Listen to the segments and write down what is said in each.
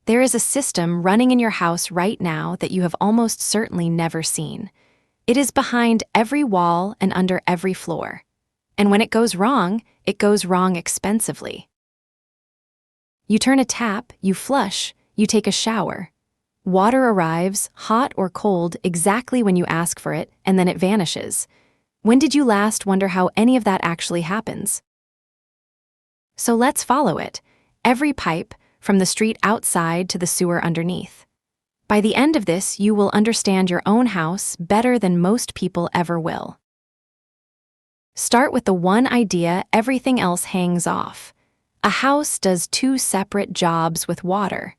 There is a system running in your house right now that you have almost certainly never seen. It is behind every wall and under every floor. And when it goes wrong expensively. You turn a tap, you flush, you take a shower. Water arrives, hot or cold, exactly when you ask for it, and then it vanishes. When did you last wonder how any of that actually happens? So let's follow it. Every pipe, from the street outside to the sewer underneath. By the end of this, you will understand your own house better than most people ever will. Start with the one idea everything else hangs off. A house does two separate jobs with water.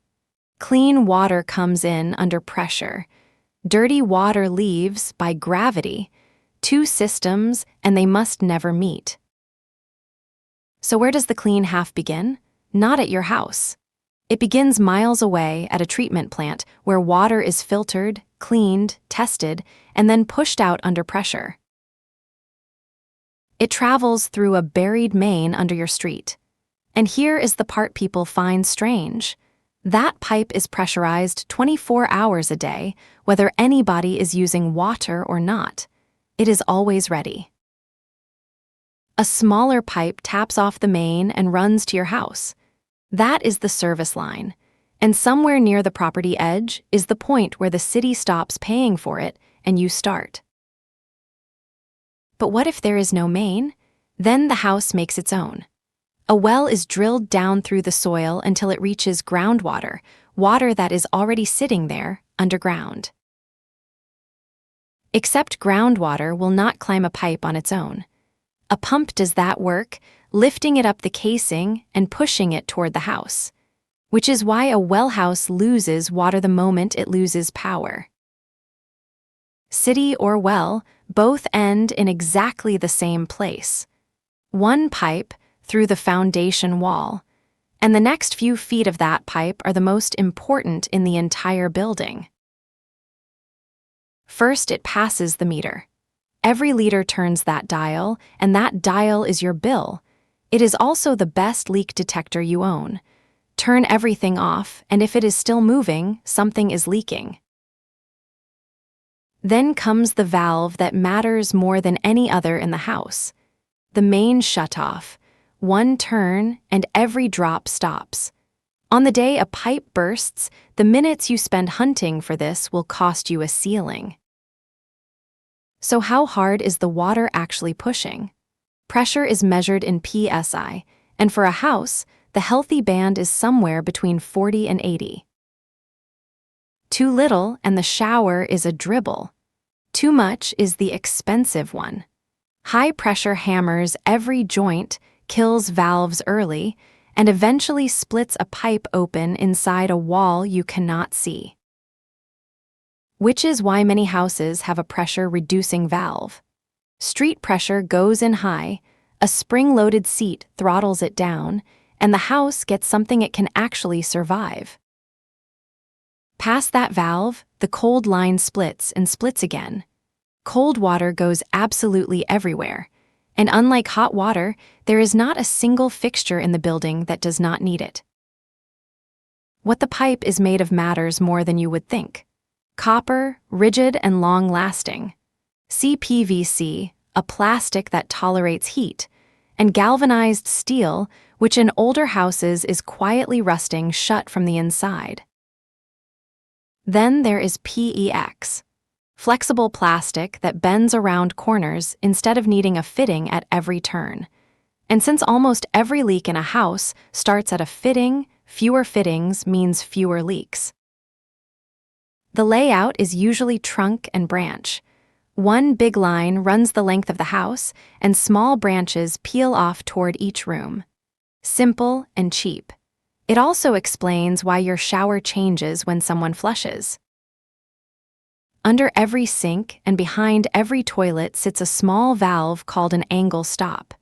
Clean water comes in under pressure. Dirty water leaves by gravity. Two systems, and they must never meet. So where does the clean half begin? Not at your house. It begins miles away at a treatment plant where water is filtered, cleaned, tested, and then pushed out under pressure. It travels through a buried main under your street. And here is the part people find strange. That pipe is pressurized 24 hours a day, whether anybody is using water or not. It is always ready. A smaller pipe taps off the main and runs to your house. That is the service line, and somewhere near the property edge is the point where the city stops paying for it and you start. But what if there is no main? Then the house makes its own. A well is drilled down through the soil until it reaches groundwater, water that is already sitting there underground. Except groundwater will not climb a pipe on its own. A pump does that work, lifting it up the casing and pushing it toward the house, which is why a well house loses water the moment it loses power. City or well, both end in exactly the same place. One pipe through the foundation wall, and the next few feet of that pipe are the most important in the entire building. First, it passes the meter. Every liter turns that dial, and that dial is your bill. It is also the best leak detector you own. Turn everything off, and if it is still moving, something is leaking. Then comes the valve that matters more than any other in the house. The main shutoff. One turn, and every drop stops. On the day a pipe bursts, the minutes you spend hunting for this will cost you a ceiling. So how hard is the water actually pushing? Pressure is measured in PSI, and for a house, the healthy band is somewhere between 40 and 80. Too little, and the shower is a dribble. Too much is the expensive one. High pressure hammers every joint, kills valves early, and eventually splits a pipe open inside a wall you cannot see. Which is why many houses have a pressure-reducing valve. Street pressure goes in high, a spring-loaded seat throttles it down, and the house gets something it can actually survive. Past that valve, the cold line splits and splits again. Cold water goes absolutely everywhere, and unlike hot water, there is not a single fixture in the building that does not need it. What the pipe is made of matters more than you would think. Copper, rigid and long-lasting. CPVC, a plastic that tolerates heat. And galvanized steel, which in older houses is quietly rusting shut from the inside. Then there is PEX. Flexible plastic that bends around corners instead of needing a fitting at every turn. And since almost every leak in a house starts at a fitting, fewer fittings means fewer leaks. The layout is usually trunk and branch. One big line runs the length of the house, and small branches peel off toward each room. Simple and cheap. It also explains why your shower changes when someone flushes. Under every sink and behind every toilet sits a small valve called an angle stop.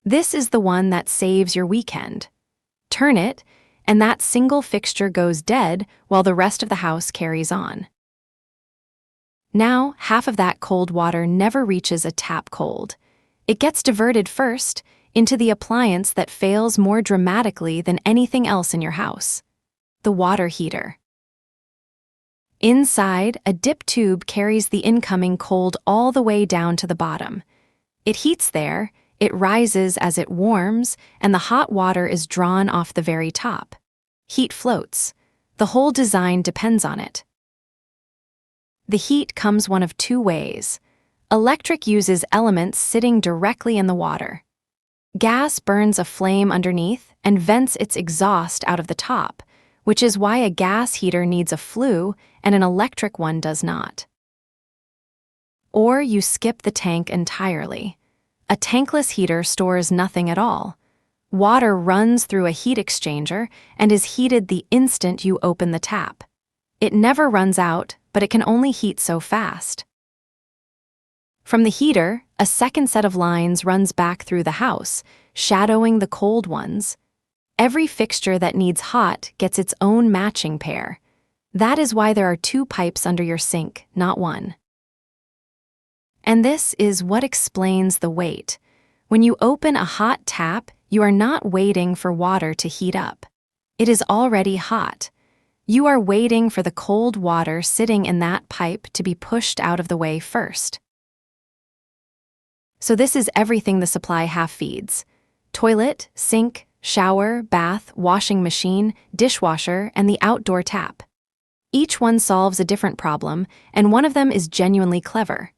This is the one that saves your weekend. Turn it, and that single fixture goes dead while the rest of the house carries on. Now, half of that cold water never reaches a tap cold. It gets diverted first into the appliance that fails more dramatically than anything else in your house. the water heater. Inside, a dip tube carries the incoming cold all the way down to the bottom. It heats there, it rises as it warms, and the hot water is drawn off the very top. Heat floats. The whole design depends on it. The heat comes one of two ways. Electric uses elements sitting directly in the water. Gas burns a flame underneath and vents its exhaust out of the top, which is why a gas heater needs a flue and an electric one does not. Or you skip the tank entirely. A tankless heater stores nothing at all. Water runs through a heat exchanger and is heated the instant you open the tap. It never runs out, but it can only heat so fast. From the heater, a second set of lines runs back through the house, shadowing the cold ones. Every fixture that needs hot gets its own matching pair. That is why there are two pipes under your sink, not one. And this is what explains the wait. When you open a hot tap, you are not waiting for water to heat up. It is already hot. You are waiting for the cold water sitting in that pipe to be pushed out of the way first. So this is everything the supply half feeds: toilet, sink, shower, bath, washing machine, dishwasher, and the outdoor tap. Each one solves a different problem, and one of them is genuinely clever.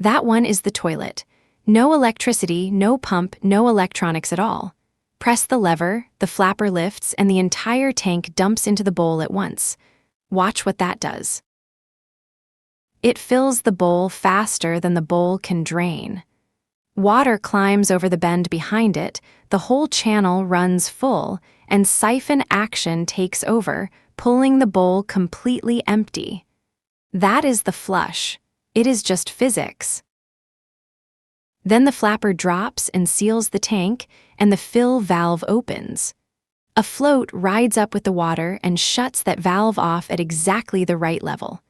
That one is the toilet. No electricity, no pump, no electronics at all. Press the lever, the flapper lifts, and the entire tank dumps into the bowl at once. Watch what that does. It fills the bowl faster than the bowl can drain. Water climbs over the bend behind it, the whole channel runs full, and siphon action takes over, pulling the bowl completely empty. That is the flush. It is just physics. Then the flapper drops and seals the tank, and the fill valve opens. A float rides up with the water and shuts that valve off at exactly the right level.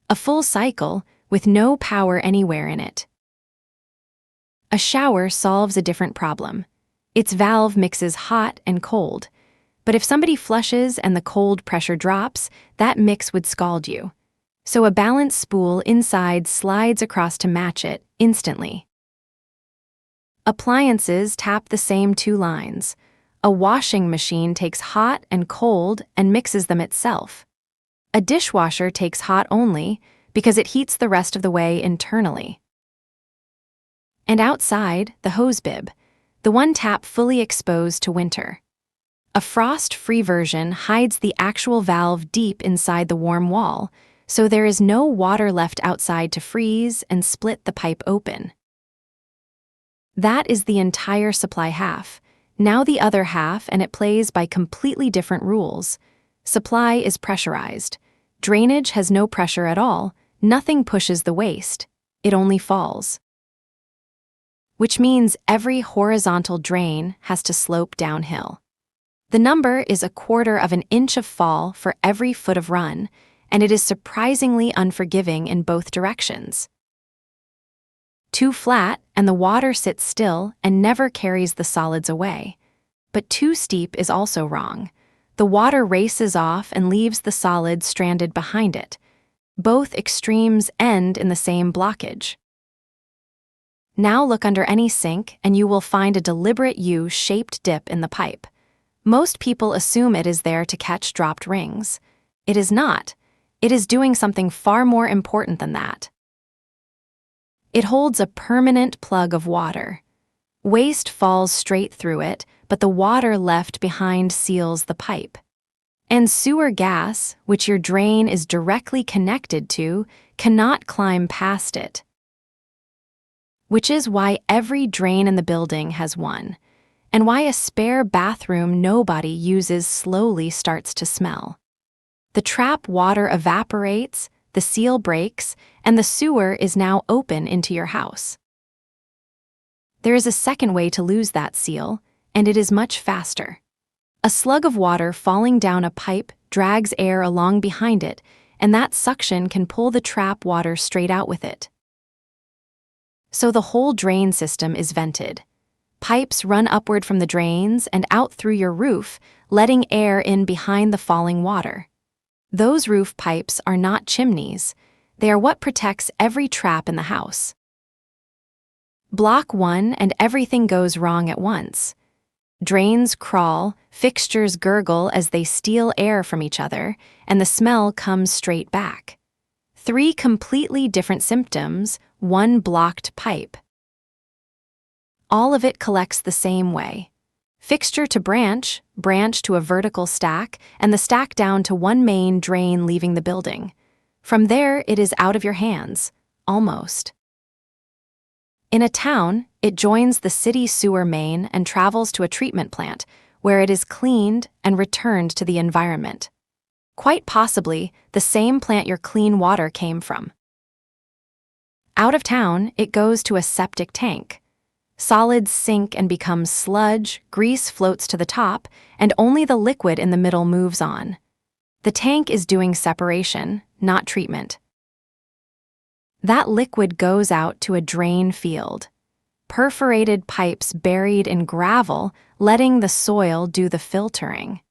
A full cycle with no power anywhere in it. A shower solves a different problem. Its valve mixes hot and cold. But if somebody flushes and the cold pressure drops, that mix would scald you. So a balanced spool inside slides across to match it instantly. Appliances tap the same two lines. A washing machine takes hot and cold and mixes them itself. A dishwasher takes hot only because it heats the rest of the way internally. And outside, the hose bib, the one tap fully exposed to winter. A frost-free version hides the actual valve deep inside the warm wall, so there is no water left outside to freeze and split the pipe open. That is the entire supply half. Now the other half, and it plays by completely different rules. Supply is pressurized. Drainage has no pressure at all. Nothing pushes the waste. It only falls. Which means every horizontal drain has to slope downhill. The number is 1/4 of an inch of fall for every foot of run, and it is surprisingly unforgiving in both directions. Too flat, and the water sits still and never carries the solids away. But too steep is also wrong. The water races off and leaves the solids stranded behind it. Both extremes end in the same blockage. Now look under any sink and you will find a deliberate U-shaped dip in the pipe. Most people assume it is there to catch dropped rings. It is not. It is doing something far more important than that. It holds a permanent plug of water. Waste falls straight through it, but the water left behind seals the pipe. And sewer gas, which your drain is directly connected to, cannot climb past it. Which is why every drain in the building has one, and why a spare bathroom nobody uses slowly starts to smell. The trap water evaporates, the seal breaks, and the sewer is now open into your house. There is a second way to lose that seal, and it is much faster. A slug of water falling down a pipe drags air along behind it, and that suction can pull the trap water straight out with it. So the whole drain system is vented. Pipes run upward from the drains and out through your roof, letting air in behind the falling water. Those roof pipes are not chimneys. They are what protects every trap in the house. Block 1 and everything goes wrong at once. Drains crawl, fixtures gurgle as they steal air from each other, and the smell comes straight back. 3 completely different symptoms, 1 blocked pipe. All of it collects the same way. Fixture to branch, branch to a vertical stack, and the stack down to one main drain leaving the building. From there, it is out of your hands, almost. In a town, it joins the city sewer main and travels to a treatment plant, where it is cleaned and returned to the environment. Quite possibly, the same plant your clean water came from. Out of town, it goes to a septic tank. Solids sink and become sludge, grease floats to the top, and only the liquid in the middle moves on. The tank is doing separation, not treatment. That liquid goes out to a drain field. Perforated pipes buried in gravel, letting the soil do the filtering.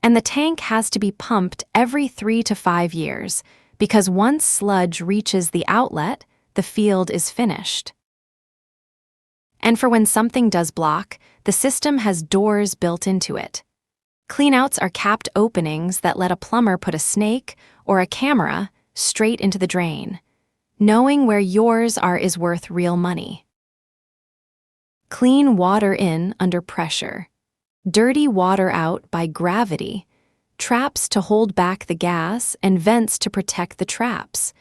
And the tank has to be pumped every 3 to 5 years, because once sludge reaches the outlet, the field is finished. And for when something does block, the system has doors built into it. Cleanouts are capped openings that let a plumber put a snake or a camera straight into the drain. Knowing where yours are is worth real money. Clean water in under pressure. Dirty water out by gravity. Traps to hold back the gas and vents to protect the traps.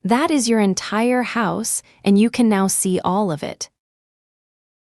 That is your entire house, and you can now see all of it.